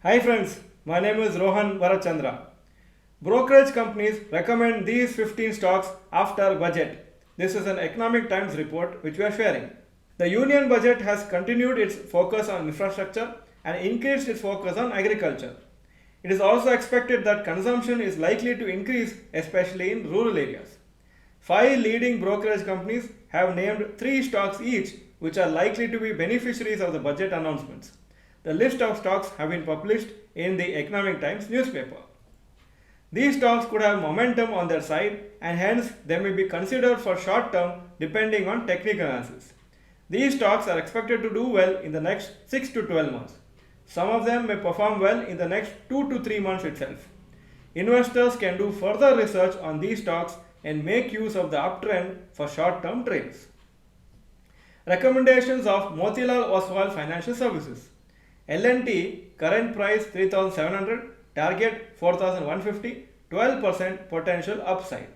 Hi friends, my name is Rohan Chandra. Brokerage companies recommend these 15 stocks after budget. This is an Economic Times report which we are sharing. The Union budget has continued its focus on infrastructure and increased its focus on agriculture. It is also expected that consumption is likely to increase, especially in rural areas. 5 leading brokerage companies have named 3 stocks each which are likely to be beneficiaries of the budget announcements. The list of stocks have been published in the Economic Times newspaper. These stocks could have momentum on their side and hence they may be considered for short term depending on technical analysis. These stocks are expected to do well in the next 6 to 12 months. Some of them may perform well in the next 2 to 3 months itself. Investors can do further research on these stocks and make use of the uptrend for short term trades. Recommendations of Motilal Oswal Financial Services. L&T current price 3,700, target 4,150, 12% potential upside.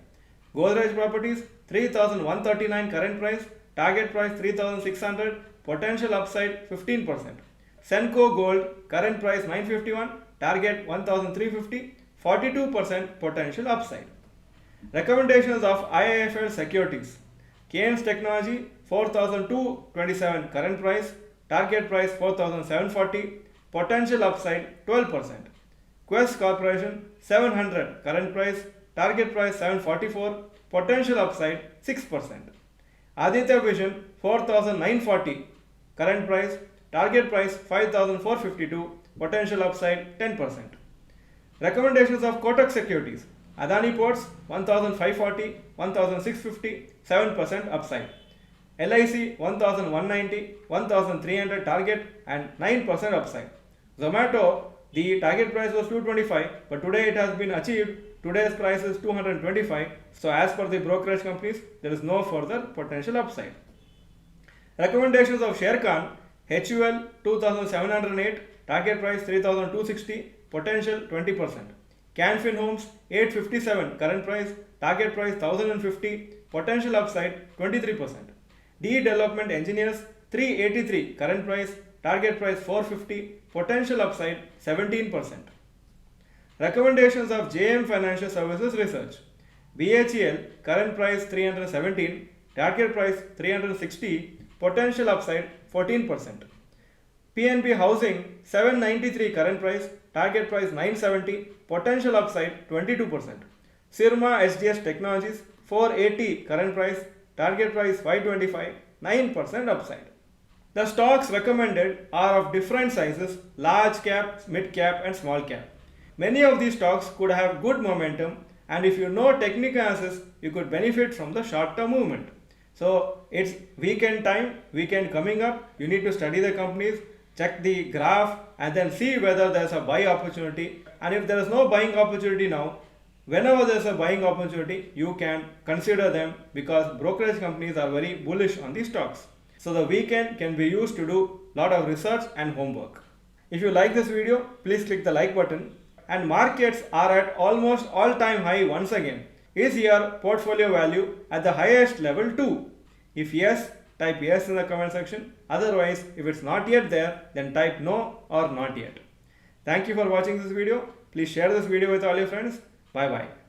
Godrej Properties 3,139 current price, target price 3,600, potential upside 15%. Senco Gold current price 951, target 1,350, 42% potential upside. Recommendations of IIFL Securities. Keynes Technology 4,227 current price, target price 4,740, potential upside 12%. Quest Corporation 700 current price, target price 744, potential upside 6%. Aditya Vision 4,940 current price, target price 5,452, potential upside 10%. Recommendations of Kotak Securities. Adani Ports 1,540, 1,650, 7% upside. LIC 1,190, 1,300 target and 9% upside. Zomato, the target price was 225 but today it has been achieved. Today's price is 225. So as per the brokerage companies, there is no further potential upside. Recommendations of Sharekhan. HUL 2,708, target price 3,260, potential 20%. Canfin Homes 857 current price, target price 1,050, potential upside 23%. D Development Engineers 383 current price, target price 450, potential upside 17%. Recommendations of JM Financial Services Research. BHEL current price 317, target price 360, potential upside 14%. PNB Housing 793 current price, target price 970, potential upside 22%. Syrma SGS Technologies 480 current price, target price 525, 9% upside. The stocks recommended are of different sizes, large cap, mid cap and small cap. Many of these stocks could have good momentum and if you know technical analysis, you could benefit from the short term movement. So it's weekend time, weekend coming up, you need to study the companies, check the graph and then see whether there's a buy opportunity, and if there is no buying opportunity now, whenever there's a buying opportunity, you can consider them because brokerage companies are very bullish on these stocks. So the weekend can be used to do lot of research and homework. If you like this video, please click the like button. And markets are at almost all-time high once again. Is your portfolio value at the highest level too? If yes, type yes in the comment section. Otherwise, if it's not yet there, then type no or not yet. Thank you for watching this video. Please share this video with all your friends. Bye bye.